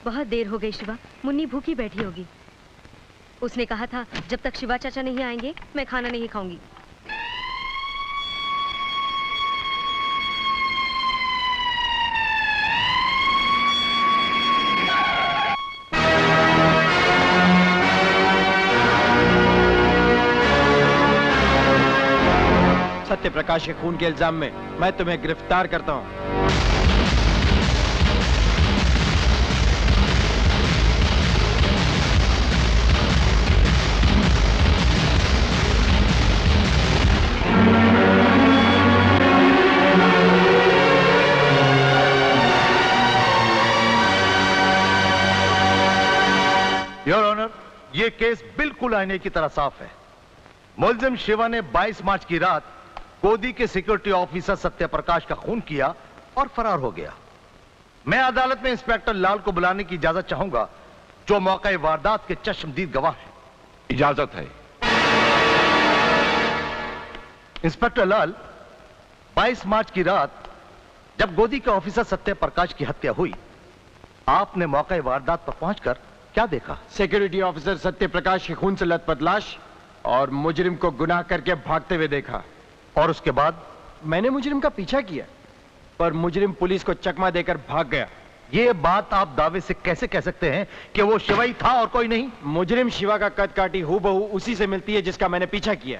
बहुत देर हो गई शिवा, मुन्नी भूखी बैठी होगी। उसने कहा था जब तक शिवा चाचा नहीं आएंगे मैं खाना नहीं खाऊंगी। सत्य प्रकाश के खून के इल्जाम में मैं तुम्हें गिरफ्तार करता हूं। योर ऑनर, यह केस बिल्कुल आईने की तरह साफ है। मुलजिम शिवा ने 22 मार्च की रात गोदी के सिक्योरिटी ऑफिसर सत्य प्रकाश का खून किया और फरार हो गया। मैं अदालत में इंस्पेक्टर लाल को बुलाने की इजाजत चाहूंगा, जो मौके वारदात के चश्मदीद गवाह हैं। इजाजत है। इंस्पेक्टर लाल, 22 मार्च की रात जब गोदी के ऑफिसर सत्य प्रकाश की हत्या हुई, आपने मौके वारदात पर पहुंचकर क्या देखा? सिक्योरिटी ऑफिसर सत्य प्रकाश के खून से लथपथ लाश और मुजरिम को गुनाह करके भागते हुए देखा। और उसके बाद? मैंने मुजरिम का पीछा किया, पर मुजरिम पुलिस को चकमा देकर भाग गया। यह बात आप दावे से कैसे कह सकते हैं कि वो शिवा ही था और कोई नहीं? मुजरिम शिवा का कद काठी हूबहू उसी से मिलती है जिसका मैंने पीछा किया।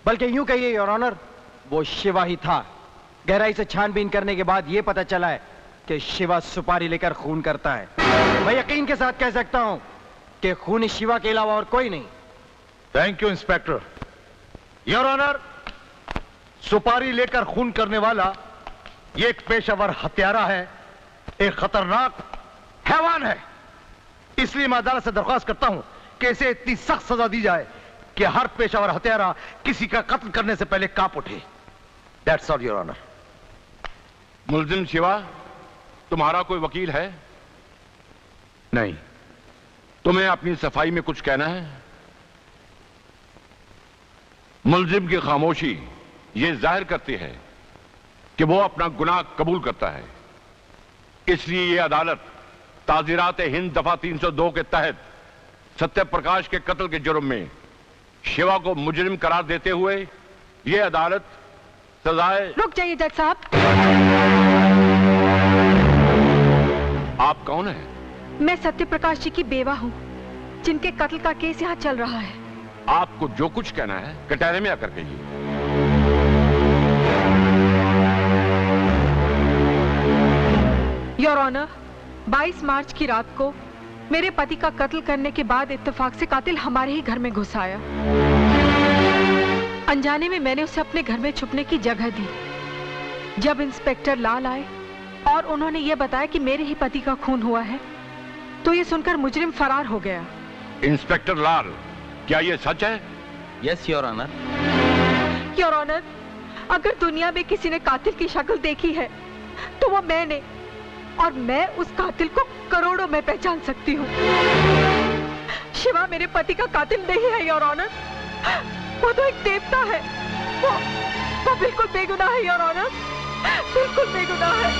बल्कि यूं कहिए योर ऑनर, वो शिवा ही था। गहराई से छानबीन करने के बाद यह पता चला है कि शिवा सुपारी लेकर खून करता है। मैं यकीन के साथ कह सकता हूं कि खून शिवा के अलावा और कोई नहीं। Thank you inspector. Your honour, सुपारी लेकर खून करने वाला ये एक पेशेवर हत्यारा है, एक खतरनाक हैवान है। इसलिए मैं अदालत से दरख्वास्त करता हूं कि इसे इतनी सख्त सजा दी जाए कि हर पेशेवर हत्यारा किसी का कत्ल करने से पहले कांप उठे। That's all your honour. मुलजिम शिवा, तुम्हारा कोई वकील है? नहीं। तुम्हें अपनी सफाई में कुछ कहना है? मुलजिम की खामोशी यह जाहिर करती है कि वो अपना गुनाह कबूल करता है। इसलिए यह अदालत ताज़ीरात हिंद दफा 302 के तहत सत्य प्रकाश के कत्ल के जुर्म में शिवा को मुजरिम करार देते हुए यह अदालत सजाए। रुक जाइए जज साहब। आप कौन हैं? मैं सत्य प्रकाश जी की बेवा हूँ, जिनके कत्ल का केस यहाँ चल रहा है। आपको जो कुछ कहना है कटहरे में आकर कहिए। योर ऑनर, 22 मार्च की रात को मेरे पति का कत्ल करने के बाद इत्तेफाक से कातिल हमारे ही घर में घुस आया। अनजाने में मैंने उसे अपने घर में छुपने की जगह दी। जब इंस्पेक्टर लाल आए और उन्होंने यह बताया कि मेरे ही पति का खून हुआ है, तो यह सुनकर मुजरिम फरार हो गया। इंस्पेक्टर लाल, क्या यह सच है? Yes your honour. Your honour, अगर दुनिया में किसी ने कातिल की शक्ल देखी है तो वो मैंने, और मैं उस कातिल को करोड़ों में पहचान सकती हूँ। शिवा मेरे पति का कातिल नहीं है योर ऑनर, वो तो एक देवता है। वो बिल्कुल बेगुनाह है योर ऑनर, बिल्कुल बेगुनाह है।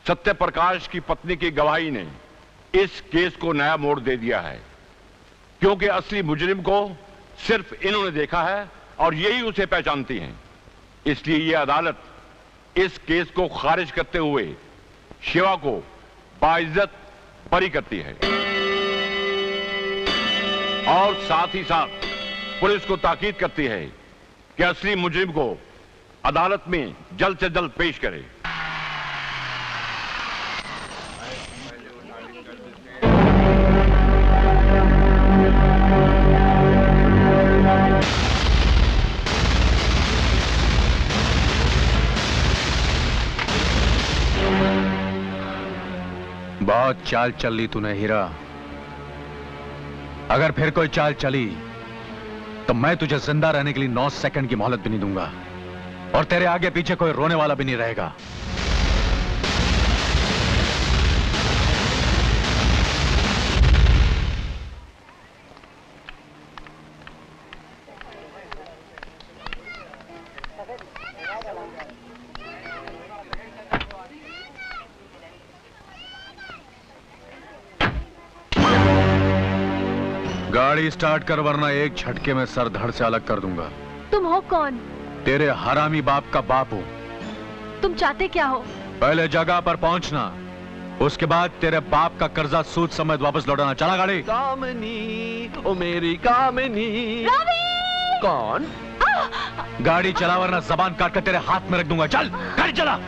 सत्य प्रकाश की पत्नी की गवाही ने इस केस को नया मोड़ दे दिया है, क्योंकि असली मुजरिम को सिर्फ इन्होंने देखा है और यही उसे पहचानती हैं। इसलिए यह अदालत इस केस को खारिज करते हुए शिवा को बाइज्जत बरी करती है और साथ ही साथ पुलिस को ताकीद करती है कि असली मुजरिम को अदालत में जल्द से जल्द पेश करे। बहुत चाल चल ली तूने हीरा। अगर फिर कोई चाल चली तो मैं तुझे जिंदा रहने के लिए 9 सेकंड की मोहलत भी नहीं दूंगा, और तेरे आगे पीछे कोई रोने वाला भी नहीं रहेगा। गाड़ी स्टार्ट कर वरना एक झटके में सर धड़ से अलग कर दूंगा। तुम हो कौन? तेरे हरामी बाप का बाप हूं। तुम चाहते क्या हो? पहले जगह पर पहुंचना, उसके बाद तेरे बाप का कर्जा सूद समेत वापस लौटाना। चला गाड़ी। कामनी, ओ मेरी कामनी। रवि! कौन? गाड़ी चला वरना जबान काट कर तेरे हाथ में रख दूंगा। चल गाड़ी चला।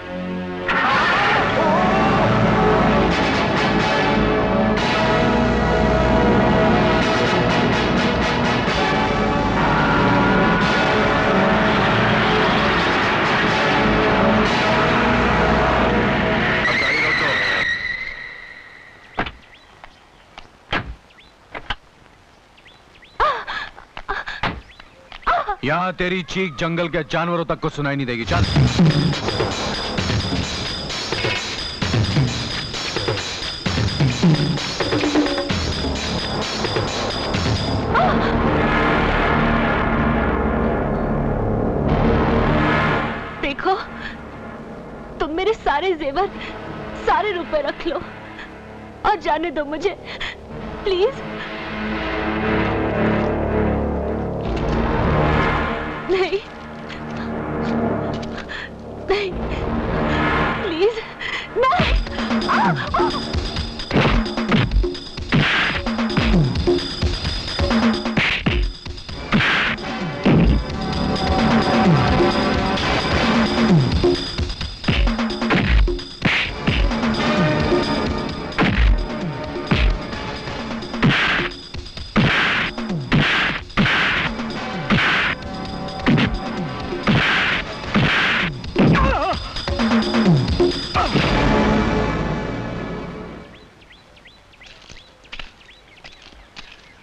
यहां तेरी चीख जंगल के जानवरों तक को सुनाई नहीं देगी। चल। देखो, तुम मेरे सारे जेवर, सारे रुपए रख लो और जाने दो मुझे, प्लीज। नहीं, नहीं, प्लीज, नहीं।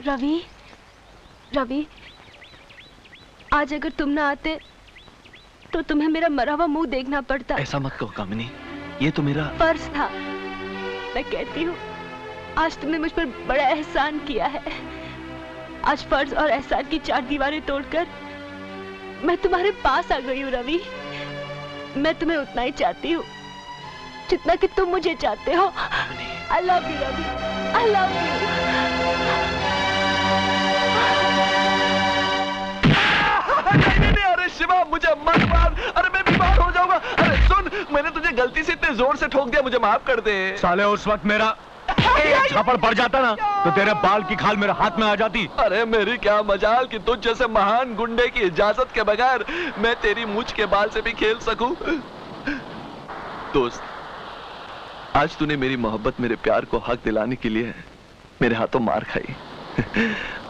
रवि, रवि, आज अगर तुम ना आते तो तुम्हें मेरा मरा हुआ मुंह देखना पड़ता। ऐसा मत कहो कामिनी, ये तो मेरा फर्ज था। मैं कहती हूँ, आज तुमने मुझ पर बड़ा एहसान किया है। आज फर्ज और एहसान की 4 दीवारें तोड़कर मैं तुम्हारे पास आ गई हूँ रवि। मैं तुम्हें उतना ही चाहती हूँ जितना कि तुम मुझे चाहते हो। I love you Ravi, I love you। नहीं, अरे शिवा मुझे मत मार, अरे मैं बीमार हो जाऊंगा। अरे सुन, मैंने तुझे गलती से इतने जोर से ठोक दिया, मुझे माफ कर दे। साले उस वक्त मेरा झापड़ पड़ जाता ना तो तेरे बाल की खाल मेरे हाथ में आ जाती। अरे मेरी क्या मजाल कि तुझ जैसे महान गुंडे की इजाजत के बगैर मैं तेरी मूंछ के बाल से भी खेल सकूं। दोस्त, आज तूने मेरी मोहब्बत, मेरे प्यार को हक दिलाने के लिए मेरे हाथों मार खाई।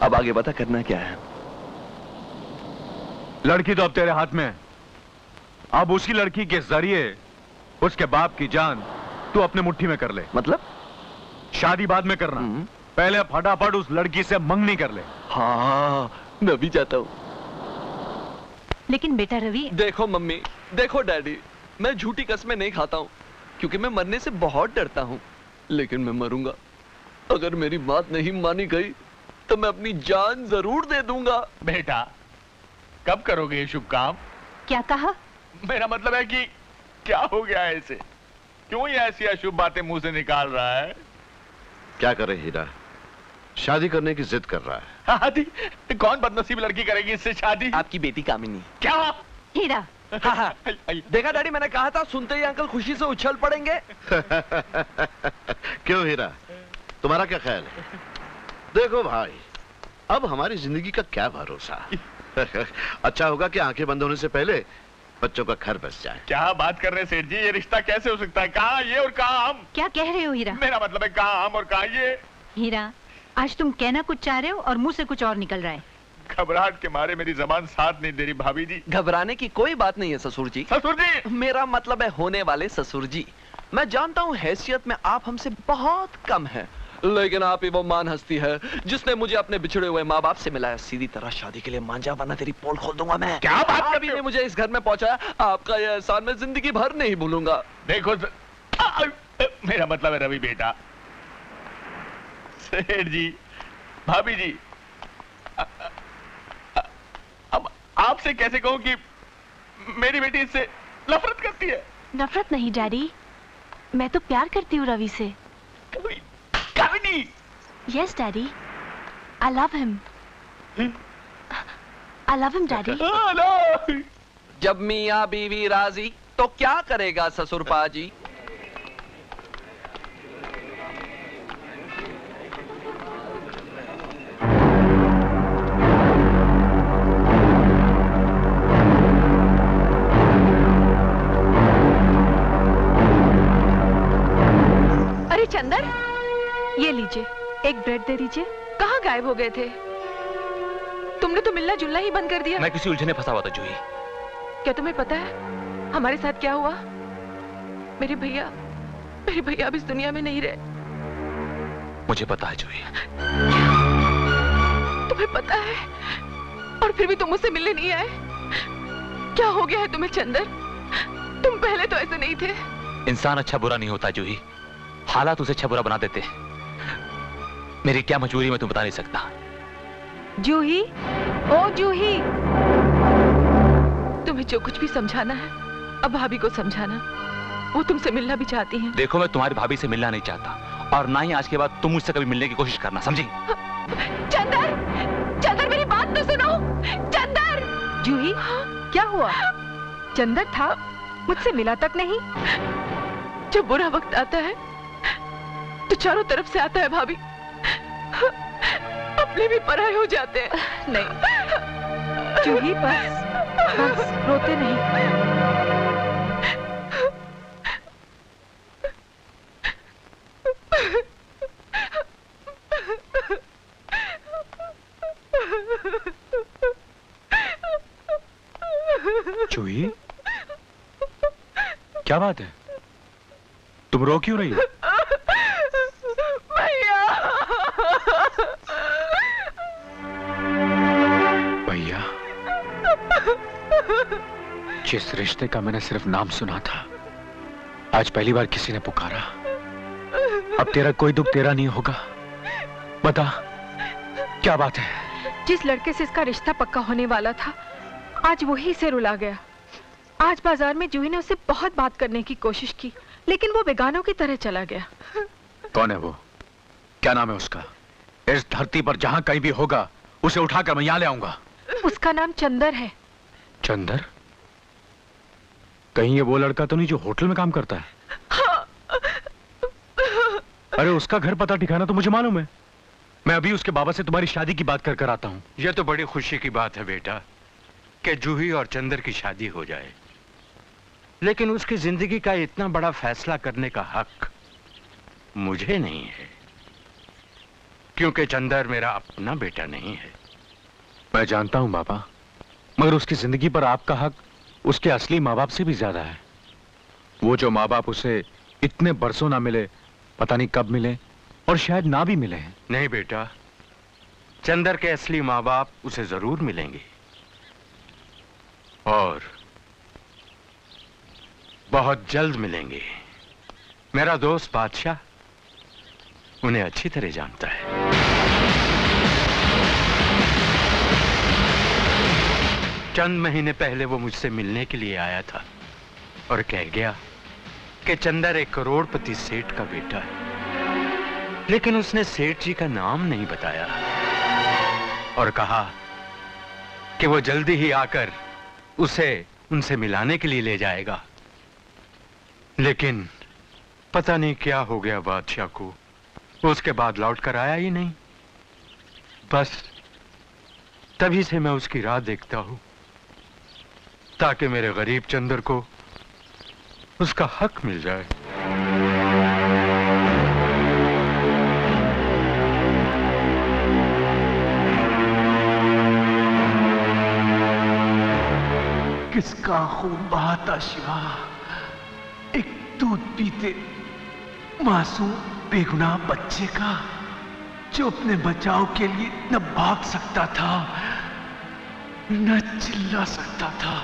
अब आगे बता करना क्या है? लड़की तो अब तेरे हाथ में है। अब उसी लड़की के जरिए उसके बाप की जान तू अपने मुट्ठी में कर ले। मतलब? शादी बाद में करना, पहले फटाफट उस लड़की से मंगनी कर ले। हाँ, मैं भी चाहता हूँ। लेकिन बेटा रवि। देखो मम्मी, देखो डैडी, मैं झूठी कस्में नहीं खाता हूँ क्योंकि मैं मरने से बहुत डरता हूँ, लेकिन मैं मरूंगा। अगर मेरी बात नहीं मानी गई तो मैं अपनी जान जरूर दे दूंगा। बेटा, कब करोगे ये शुभ काम? क्या कहा? मेरा मतलब है कि क्या हो गया है इसे? क्यों ये ऐसी अशुभ बातें मुंह से निकाल रहा है? क्या करे हीरा, शादी करने की जिद कर रहा है। शादी? कौन बदनसीब लड़की करेगी इससे शादी? आपकी बेटी कामिनी। क्या? हीरा। हाँ हाँ। देखा डैडी, मैंने कहा था, सुनते ही अंकल खुशी से उछल पड़ेंगे। क्यों हीरा, तुम्हारा क्या ख्याल है? देखो भाई, अब हमारी जिंदगी का क्या भरोसा। अच्छा होगा कि आंखें बंद होने से पहले बच्चों का घर बस जाए। क्या बात कर रहे हैं सेठ जी, ये रिश्ता कैसे हो सकता है? कहाँ ये और कहाँ हम? क्या कह रहे हो हीरा? मेरा मतलब है कहाँ हम और कहाँ ये? हीरा, आज तुम कहना कुछ चाह रहे हो और मुंह से कुछ और निकल रहा है। घबराहट के मारे मेरी जबान साथ नहीं दे रही भाभी जी। घबराने की कोई बात नहीं है ससुर जी। ससुर जी? मेरा मतलब है होने वाले ससुर जी। मैं जानता हूँ हैसियत में आप हमसे बहुत कम हैं, लेकिन आप ही वो मान हस्ती है जिसने मुझे अपने बिछड़े हुए माँ बाप से मिलाया। सीधी तरह शादी के लिए मांझा बना तेरी पोल खोल दूंगा मैं। क्या बात कर रहे हो? मुझे इस घर में पहुंचाया, आपका यह एहसान मैं जिंदगी भर नहीं भूलूंगा। देखो मेरा मतलब है रवि बेटा, सेठ जी, भाभी जी, अब आपसे कैसे कहूं कि मेरी बेटी इससे नफरत करती है? नफरत नहीं डैडी, मैं तो प्यार करती हूँ रवि से। Kamini. Yes daddy, I love him. I love him, Daddy. जब मियाँ बीवी राजी तो क्या करेगा ससुर पाजी। अरे चंदर, ये लीजिए, एक ब्रेड दे दीजिए। कहाँ गायब हो गए थे? तुमने तो मिलना जुलना ही बंद कर दिया। मैं किसी उलझन में फंसा हुआ था जूही। क्या तुम्हें पता है हमारे साथ क्या हुआ? मेरे भैया अब इस दुनिया में नहीं रहे। मुझे पता है जूही। तुम्हें पता है और फिर भी तुम मुझसे मिलने नहीं आए? क्या हो गया है तुम्हें चंदर? तुम पहले तो ऐसे नहीं थे। इंसान अच्छा बुरा नहीं होता जूही, हालात उसे अच्छा बुरा बना देते। मेरी क्या मजबूरी मैं तुम्हें बता नहीं सकता। जूही, ओ जूही, तुम्हें जो कुछ भी समझाना है अब भाभी को समझाना। वो तुमसे मिलना भी चाहती हैं। देखो, मैं तुम्हारी भाभी से मिलना नहीं चाहता और ना ही आज के बाद तुम मुझसे कभी मिलने की कोशिश करना, समझी? चंदर मेरी बात तो सुनो। चंदर! जूही, क्या हुआ? चंदर था, मुझसे मिला तक नहीं। जब बुरा वक्त आता है तो चारों तरफ से आता है भाभी, अपने भी पराये हो जाते हैं। नहीं जूही, बस रोते नहीं। जूही, क्या बात है? तुम रो क्यों रही हो? भैया, जिस रिश्ते का मैंने सिर्फ नाम सुना था, आज पहली बार किसी ने पुकारा। अब तेरा कोई दुख तेरा नहीं होगा। बता, क्या बात है? जिस लड़के से इसका रिश्ता पक्का होने वाला था, आज वही इसे रुला गया। आज बाजार में जूही ने उससे बहुत बात करने की कोशिश की, लेकिन वो बेगानों की तरह चला गया। कौन है वो? क्या नाम है उसका? इस धरती पर जहां कहीं भी होगा उसे उठाकर मैं यहां ले आऊंगा। उसका नाम चंदर है। चंदर? कहीं ये वो लड़का तो नहीं जो होटल में काम करता है? अरे उसका घर पता ठिकाना तो मुझे मालूम है। मैं अभी उसके बाबा से तुम्हारी शादी की बात कर कर आता हूँ। यह तो बड़ी खुशी की बात है बेटा कि जूही और चंदर की शादी हो जाए, लेकिन उसकी जिंदगी का इतना बड़ा फैसला करने का हक मुझे नहीं है, क्योंकि चंदर मेरा अपना बेटा नहीं है। मैं जानता हूं बाबा, मगर उसकी जिंदगी पर आपका हक उसके असली माँ बाप से भी ज्यादा है। वो जो माँ बाप उसे इतने बरसों ना मिले, पता नहीं कब मिले और शायद ना भी मिले हैं। नहीं बेटा, चंदर के असली माँ बाप उसे जरूर मिलेंगे और बहुत जल्द मिलेंगे। मेरा दोस्त बादशाह उन्हें अच्छी तरह जानता है। चंद महीने पहले वो मुझसे मिलने के लिए आया था और कह गया कि चंदर एक करोड़पति सेठ का बेटा है, लेकिन उसने सेठ जी का नाम नहीं बताया और कहा कि वो जल्दी ही आकर उसे उनसे मिलाने के लिए ले जाएगा। लेकिन पता नहीं क्या हो गया बादशाह को, उसके बाद लौट कर आया ही नहीं। बस तभी से मैं उसकी राह देखता हूं ताकि मेरे गरीब चंदर को उसका हक मिल जाए। किसका खून बहाता शिवा, एक दूध पीते मासूम बेगुनाह बच्चे का, जो अपने बचाव के लिए न भाग सकता था न चिल्ला सकता था।